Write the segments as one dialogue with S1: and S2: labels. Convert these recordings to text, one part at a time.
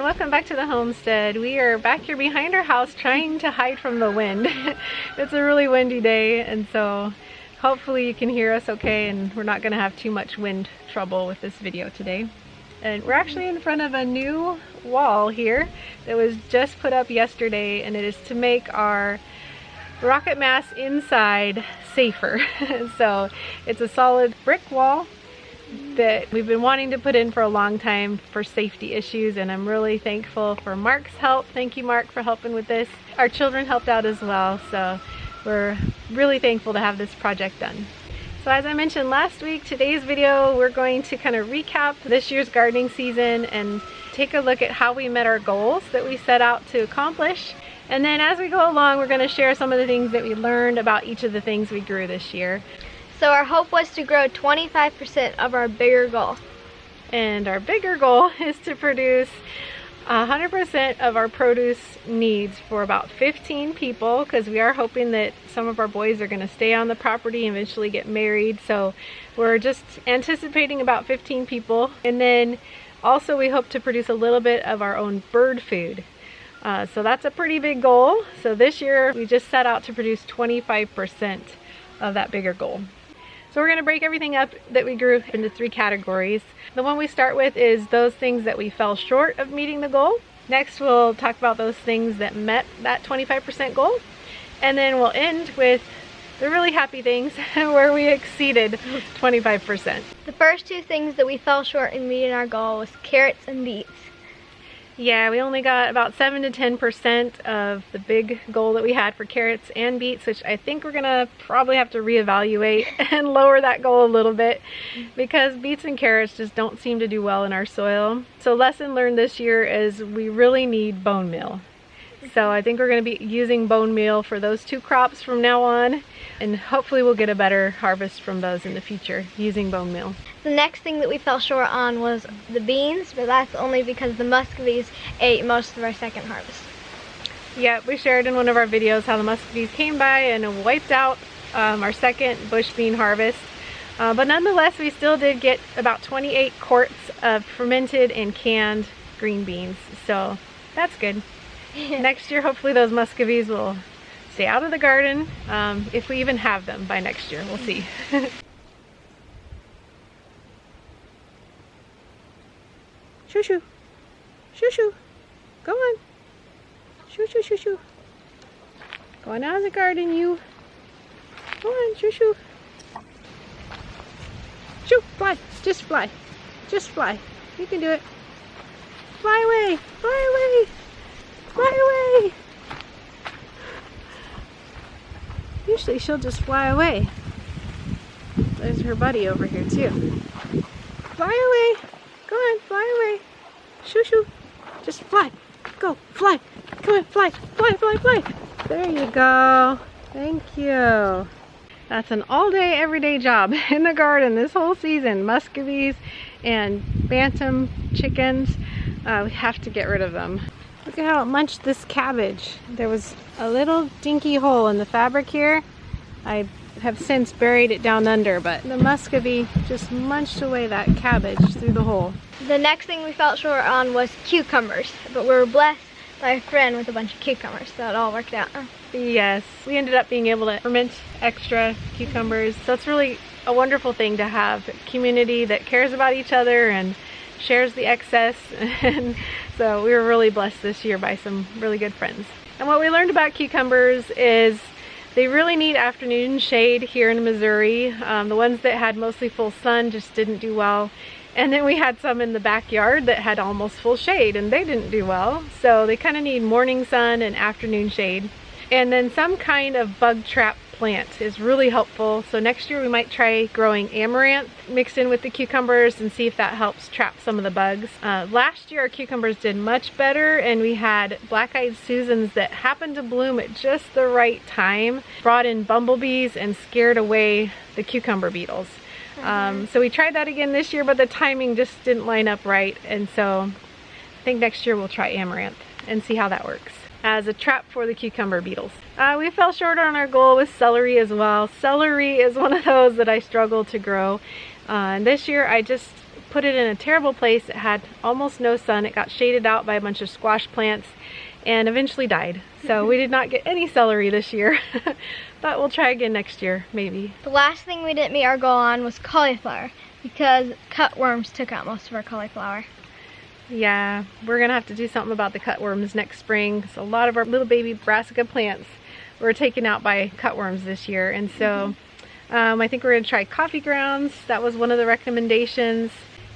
S1: Welcome back to the homestead. We are back here behind our house trying to hide from the wind. It's a really windy day, and so hopefully you can hear us okay and we're not going to have too much wind trouble with this video today. And we're actually in front of a new wall here that was just put up yesterday, and it is to make our rocket mass inside safer. So it's a solid brick wall that we've been wanting to put in for a long time for safety issues, and I'm really thankful for Mark's help. Thank you, Mark, for helping with this. Our children helped out as well, so we're really thankful to have this project done. So as I mentioned last week, today's video we're going to kind of recap this year's gardening season and take a look at how we met our goals that we set out to accomplish. And then as we go along, we're going to share some of the things that we learned about each of the things we grew this year.
S2: So our hope was to grow 25% of our bigger goal.
S1: And our bigger goal is to produce 100% of our produce needs for about 15 people, because we are hoping that some of our boys are going to stay on the property and eventually get married. So we're just anticipating about 15 people. And then also we hope to produce a little bit of our own bird food. So that's a pretty big goal. So this year we just set out to produce 25% of that bigger goal. So we're going to break everything up that we grew into 3 categories. The one we start with is those things that we fell short of meeting the goal. Next we'll talk about those things that met that 25% goal. And then we'll end with the really happy things where we exceeded 25%.
S2: The first 2 things that we fell short in meeting our goal was carrots and beets.
S1: Yeah, we only got about 7 to 10% of the big goal that we had for carrots and beets, which I think we're gonna probably have to reevaluate and lower that goal a little bit, because beets and carrots just don't seem to do well in our soil. So lesson learned this year is we really need bone meal. So I think we're going to be using bone meal for those 2 crops from now on, and hopefully we'll get a better harvest from those in the future using bone meal.
S2: The next thing that we fell short on was the beans, but that's only because the muscovies ate most of our second harvest.
S1: Yeah, we shared in one of our videos how the muscovies came by and wiped out our second bush bean harvest. But nonetheless, we still did get about 28 quarts of fermented and canned green beans, so that's good. Next year, hopefully those muscovies will stay out of the garden, if we even have them by next year. We'll see. Shoo shoo. Shoo shoo. Go on. Shoo shoo shoo shoo. Going out of the garden, you. Go on, shoo shoo. Shoo, fly. Just fly. Just fly. You can do it. Fly away. Fly away. Fly away! Usually she'll just fly away. There's her buddy over here too. Fly away! Go on, fly away! Shoo shoo! Just fly! Go! Fly! Come on, fly! Fly, fly, fly! There you go! Thank you! That's an all-day, everyday job in the garden this whole season. Muscovies and bantam chickens. We have to get rid of them. Look at how it munched this cabbage. There was a little dinky hole in the fabric here. I have since buried it down under, but the muscovy just munched away that cabbage through the hole.
S2: The next thing we felt short on was cucumbers, but we were blessed by a friend with a bunch of cucumbers, so it all worked out.
S1: Yes, we ended up being able to ferment extra cucumbers, so it's really a wonderful thing to have a community that cares about each other and shares the excess. And so we were really blessed this year by some really good friends. And what we learned about cucumbers is they really need afternoon shade here in Missouri. The ones that had mostly full sun just didn't do well. And then we had some in the backyard that had almost full shade and they didn't do well. So they kind of need morning sun and afternoon shade. And then some kind of bug trap plant is really helpful. So next year we might try growing amaranth mixed in with the cucumbers and see if that helps trap some of the bugs. Last year our cucumbers did much better, and we had black-eyed Susans that happened to bloom at just the right time, brought in bumblebees and scared away the cucumber beetles. So we tried that again this year, but the timing just didn't line up right. And so I think next year we'll try amaranth and see how that works as a trap for the cucumber beetles. We fell short on our goal with celery as well. Celery is one of those that I struggle to grow. And this year I just put it in a terrible place. It had almost no sun. It got shaded out by a bunch of squash plants and eventually died. So we did not get any celery this year. But we'll try again next year, maybe.
S2: The last thing we didn't meet our goal on was cauliflower because cutworms took out most of our cauliflower.
S1: Yeah, we're gonna have to do something about the cutworms next spring. So a lot of our little baby brassica plants were taken out by cutworms this year. And so I think we're gonna try coffee grounds. That was one of the recommendations.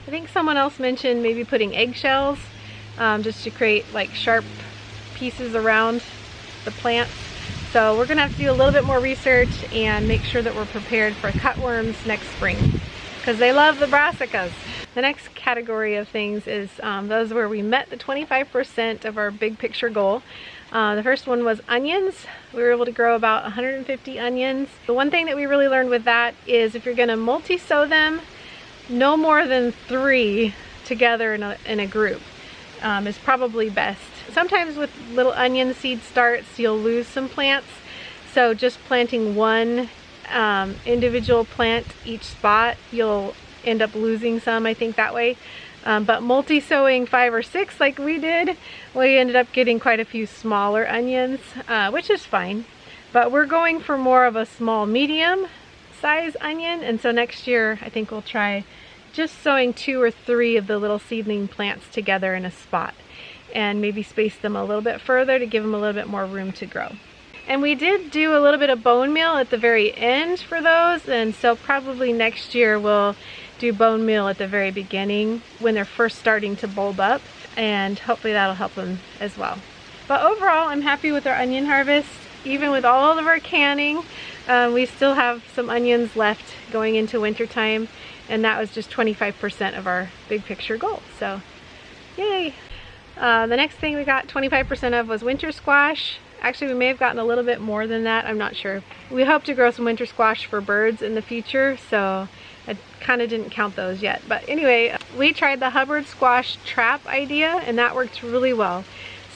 S1: I think someone else mentioned maybe putting eggshells just to create like sharp pieces around the plants. So we're gonna have to do a little bit more research and make sure that we're prepared for cutworms next spring because they love the brassicas. The next category of things is those where we met the 25% of our big picture goal. The first one was onions. We were able to grow about 150 onions. The one thing that we really learned with that is if you're gonna multi-sow them, no more than 3 together in a group is probably best. Sometimes with little onion seed starts, you'll lose some plants. So just planting one individual plant each spot, you'll end up losing some, I think, that way. But multi-sowing 5 or 6 like we did, we ended up getting quite a few smaller onions, which is fine. But we're going for more of a small medium size onion, and so next year I think we'll try just sowing 2 or 3 of the little seedling plants together in a spot and maybe space them a little bit further to give them a little bit more room to grow. And we did do a little bit of bone meal at the very end for those, and so probably next year we'll do bone meal at the very beginning when they're first starting to bulb up, and hopefully that'll help them as well. But overall, I'm happy with our onion harvest. Even with all of our canning, we still have some onions left going into winter time, and that was just 25% of our big picture goal. So yay! The next thing we got 25% of was winter squash. Actually, we may have gotten a little bit more than that, I'm not sure. We hope to grow some winter squash for birds in the future, so I kind of didn't count those yet. But anyway, we tried the Hubbard squash trap idea, and that worked really well.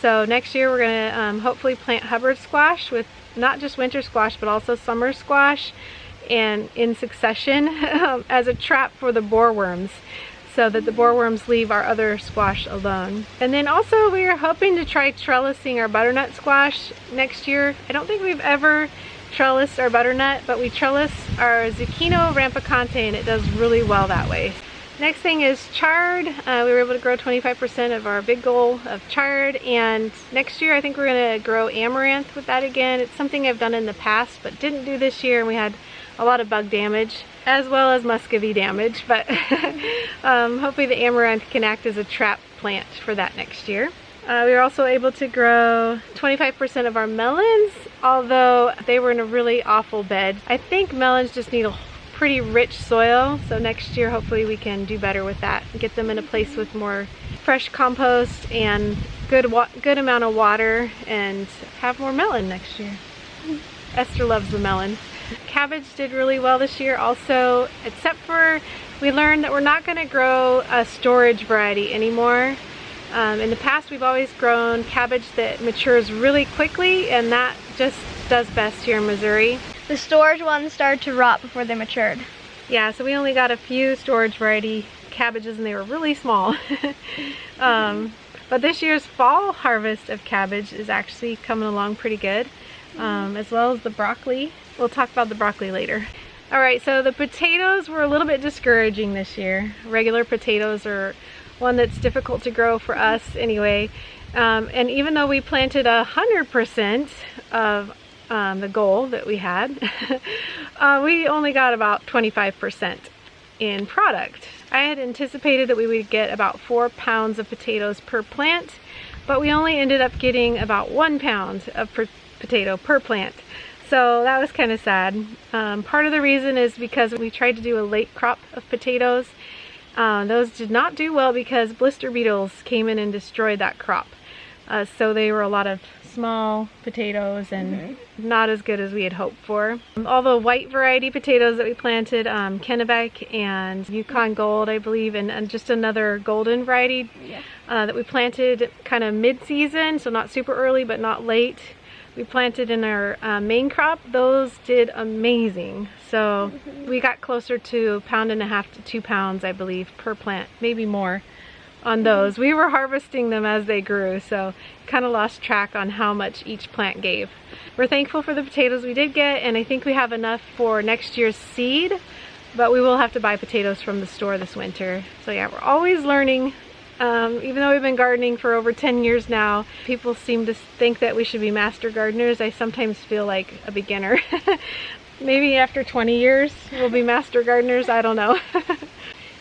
S1: So next year we're gonna hopefully plant Hubbard squash with not just winter squash, but also summer squash, and in succession as a trap for the boreworms, so that the boreworms leave our other squash alone. And then also we are hoping to try trellising our butternut squash next year. I don't think we've ever trellised our butternut, but we trellis our zucchino rampicante, and it does really well that way. Next thing is chard. We were able to grow 25% of our big goal of chard, and next year I think we're gonna grow amaranth with that again. It's something I've done in the past but didn't do this year, and we had a lot of bug damage as well as muscovy damage, but hopefully the amaranth can act as a trap plant for that next year. We were also able to grow 25% of our melons, although they were in a really awful bed. I think melons just need a pretty rich soil, so next year hopefully we can do better with that and get them in a place with more fresh compost and good amount of water, and have more melon next year. Esther loves the melon. Cabbage did really well this year also, except for we learned that we're not going to grow a storage variety anymore. In the past we've always grown cabbage that matures really quickly, and that just does best here in Missouri.
S2: The storage ones started to rot before they matured.
S1: Yeah, so we only got a few storage variety cabbages, and they were really small. But this year's fall harvest of cabbage is actually coming along pretty good, as well as the broccoli. We'll talk about the broccoli later. Alright, so the potatoes were a little bit discouraging this year. Regular potatoes are one that's difficult to grow for us anyway. And even though we planted 100% of the goal that we had, we only got about 25% in product. I had anticipated that we would get about 4 pounds of potatoes per plant, but we only ended up getting about 1 pound of potato per plant. So that was kind of sad. Part of the reason is because we tried to do a late crop of potatoes. Those did not do well because blister beetles came in and destroyed that crop. So they were a lot of small potatoes and not as good as we had hoped for. All the white variety potatoes that we planted, Kennebec and Yukon Gold, I believe, and just another golden variety that we planted kind of mid-season, so not super early but not late. We planted in our main crop. Those did amazing. So we got closer to 1.5 pounds to 2 pounds, I believe, per plant, maybe more on those. We were harvesting them as they grew, so kind of lost track on how much each plant gave. We're thankful for the potatoes we did get, and I think we have enough for next year's seed, but we will have to buy potatoes from the store this winter. So yeah, we're always learning. Even though we've been gardening for over 10 years now, people seem to think that we should be master gardeners. I sometimes feel like a beginner. Maybe after 20 years we'll be master gardeners, I don't know.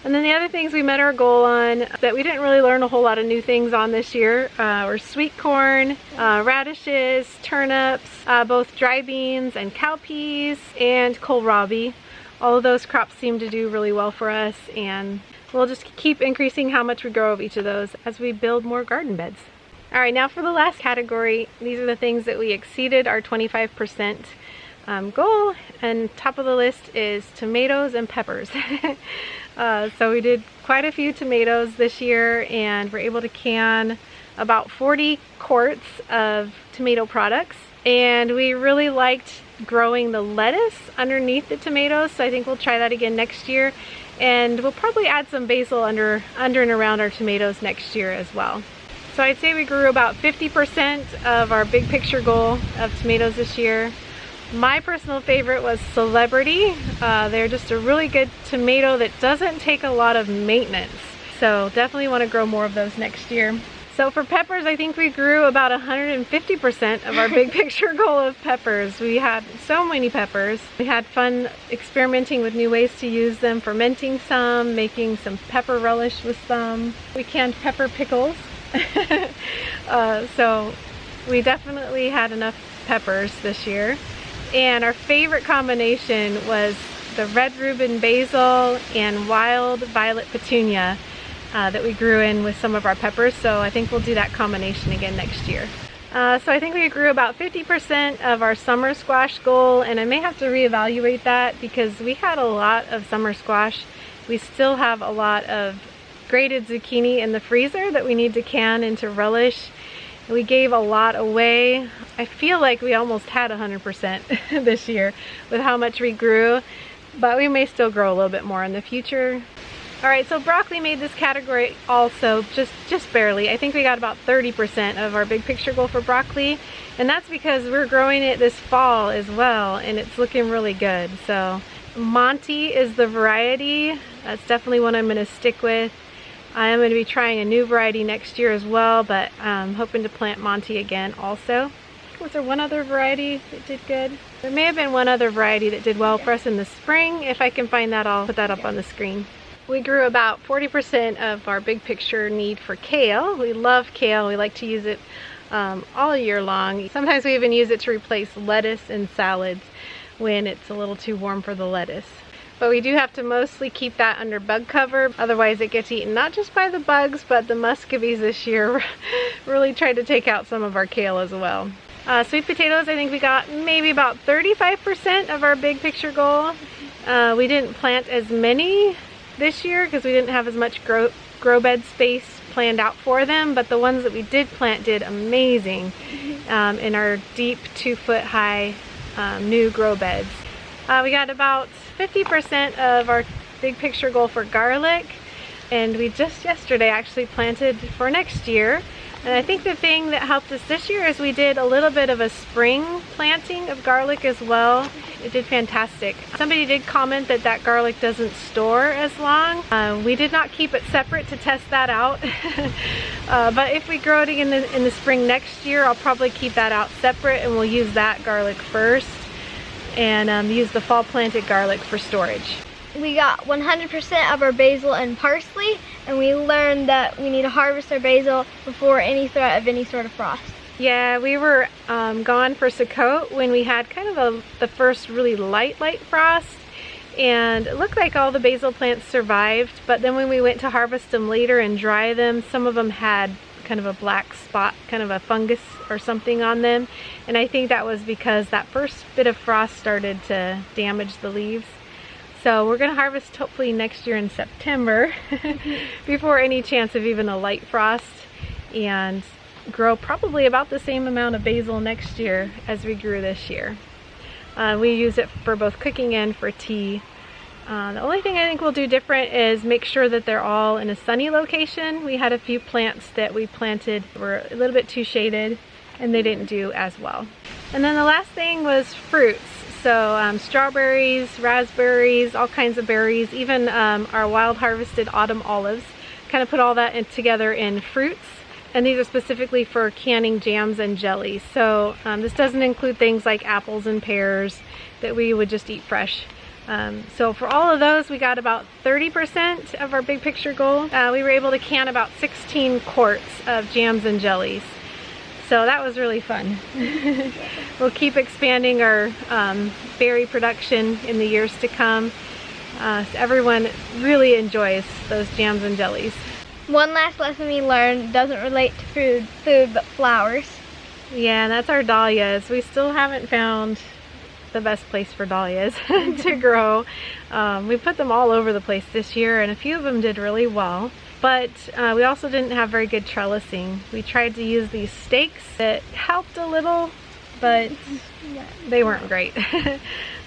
S1: And then the other things we met our goal on that we didn't really learn a whole lot of new things on this year were sweet corn, radishes, turnips, both dry beans and cowpeas, and kohlrabi. All of those crops seem to do really well for us, and we'll just keep increasing how much we grow of each of those as we build more garden beds. All right, now for the last category, these are the things that we exceeded our 25% goal, and top of the list is tomatoes and peppers. So we did quite a few tomatoes this year, and we're able to can about 40 quarts of tomato products, and we really liked growing the lettuce underneath the tomatoes, so I think we'll try that again next year. And we'll probably add some basil under and around our tomatoes next year as well. So I'd say we grew about 50% of our big picture goal of tomatoes this year. My personal favorite was Celebrity. They're just a really good tomato that doesn't take a lot of maintenance. So definitely want to grow more of those next year. So for peppers, I think we grew about 150% of our big picture goal of peppers. We had so many peppers. We had fun experimenting with new ways to use them, fermenting some, making some pepper relish with some. We canned pepper pickles. So we definitely had enough peppers this year. And our favorite combination was the red Reuben basil and wild violet petunia that we grew in with some of our peppers, so I think we'll do that combination again next year. So I think we grew about 50% of our summer squash goal, and I may have to reevaluate that because we had a lot of summer squash. We still have a lot of grated zucchini in the freezer that we need to can into relish. We gave a lot away. I feel like we almost had 100% this year with how much we grew, but we may still grow a little bit more in the future. All right, so broccoli made this category also, just barely. I think we got about 30% of our big picture goal for broccoli, and that's because we're growing it this fall as well, and it's looking really good. So Monty is the variety. That's definitely one I'm gonna stick with. I am gonna be trying a new variety next year as well, but I'm hoping to plant Monty again also. Was there one other variety that did good? There may have been one other variety that did well for us in the spring. If I can find that, I'll put that up on the screen. We grew about 40% of our big picture need for kale. We love kale. We like to use it all year long. Sometimes we even use it to replace lettuce in salads when it's a little too warm for the lettuce. But we do have to mostly keep that under bug cover, otherwise it gets eaten not just by the bugs, but the muscovies this year really tried to take out some of our kale as well. Sweet potatoes, I think we got maybe about 35% of our big picture goal. We didn't plant as many this year because we didn't have as much grow bed space planned out for them, but the ones that we did plant did amazing in our deep 2-foot high new grow beds. We got about 50% of our big picture goal for garlic, and we just yesterday actually planted for next year. And I think the thing that helped us this year is we did a little bit of a spring planting of garlic as well. It did fantastic. Somebody did comment that that garlic doesn't store as long. We did not keep it separate to test that out. But if we grow it in the spring next year, I'll probably keep that out separate, and we'll use that garlic first and use the fall planted garlic for storage.
S2: We got 100% of our basil and parsley, and we learned that we need to harvest our basil before any threat of any sort of frost.
S1: Yeah, we were gone for Sukkot when we had kind of the first really light frost, and it looked like all the basil plants survived, but then when we went to harvest them later and dry them, some of them had kind of a black spot, kind of a fungus or something on them. And I think that was because that first bit of frost started to damage the leaves. So we're gonna harvest hopefully next year in September before any chance of even a light frost, and grow probably about the same amount of basil next year as we grew this year. We use it for both cooking and for tea. The only thing I think we'll do different is make sure that they're all in a sunny location. We had a few plants that we planted were a little bit too shaded and they didn't do as well. And then the last thing was fruits. So strawberries, raspberries, all kinds of berries, even our wild harvested autumn olives. Kind of put all that together in fruits. And these are specifically for canning jams and jellies. So this doesn't include things like apples and pears that we would just eat fresh. So for all of those, we got about 30% of our big picture goal. We were able to can about 16 quarts of jams and jellies. So that was really fun. We'll keep expanding our berry production in the years to come. Everyone really enjoys those jams and jellies.
S2: One last lesson we learned doesn't relate to food but flowers.
S1: Yeah, and that's our dahlias. We still haven't found the best place for dahlias to grow. We put them all over the place this year, and a few of them did really well. But we also didn't have very good trellising. We tried to use these stakes that helped a little, but they weren't great.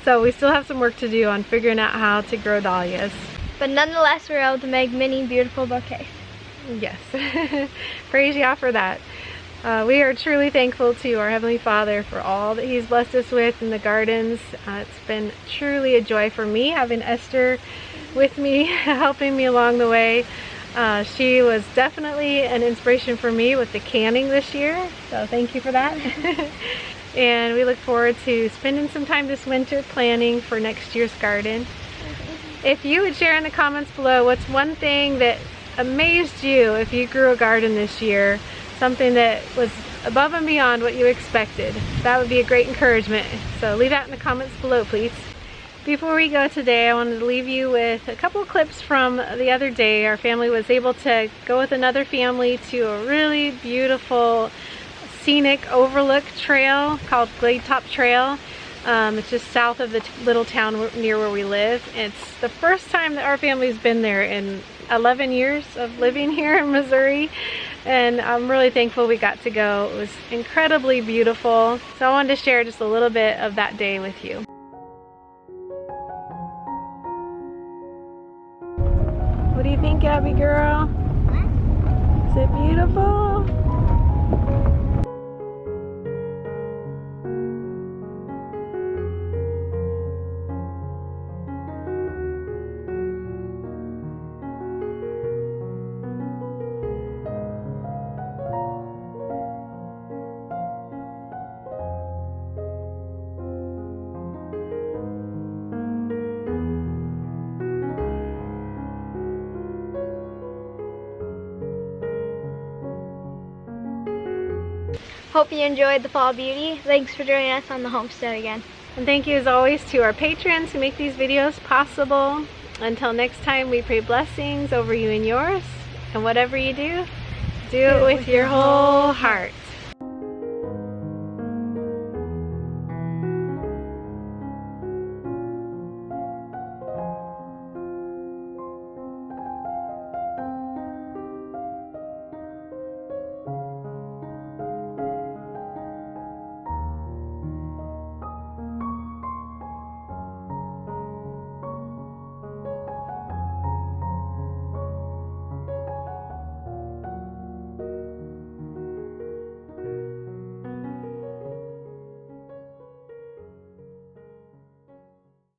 S1: So we still have some work to do on figuring out how to grow dahlias.
S2: But nonetheless, we were able to make many beautiful bouquets.
S1: Yes. Praise Yah for that. We are truly thankful to our Heavenly Father for all that He's blessed us with in the gardens. It's been truly a joy for me having Esther with me, helping me along the way. She was definitely an inspiration for me with the canning this year, so thank you for that. And we look forward to spending some time this winter planning for next year's garden. If you would share in the comments below what's one thing that amazed you if you grew a garden this year, something that was above and beyond what you expected. That would be a great encouragement. So leave that in the comments below, please. Before we go today, I wanted to leave you with a couple of clips from the other day. Our family was able to go with another family to a really beautiful scenic overlook trail called Glade Top Trail. It's just south of the little town near where we live. It's the first time that our family's been there in 11 years of living here in Missouri, and I'm really thankful we got to go. It was incredibly beautiful. So I wanted to share just a little bit of that day with you. What do you think, Abby girl? Is it beautiful?
S2: Hope you enjoyed the fall beauty. Thanks for joining us on the homestead again.
S1: And thank you as always to our patrons who make these videos possible. Until next time, we pray blessings over you and yours. And whatever you do, do it with your whole heart.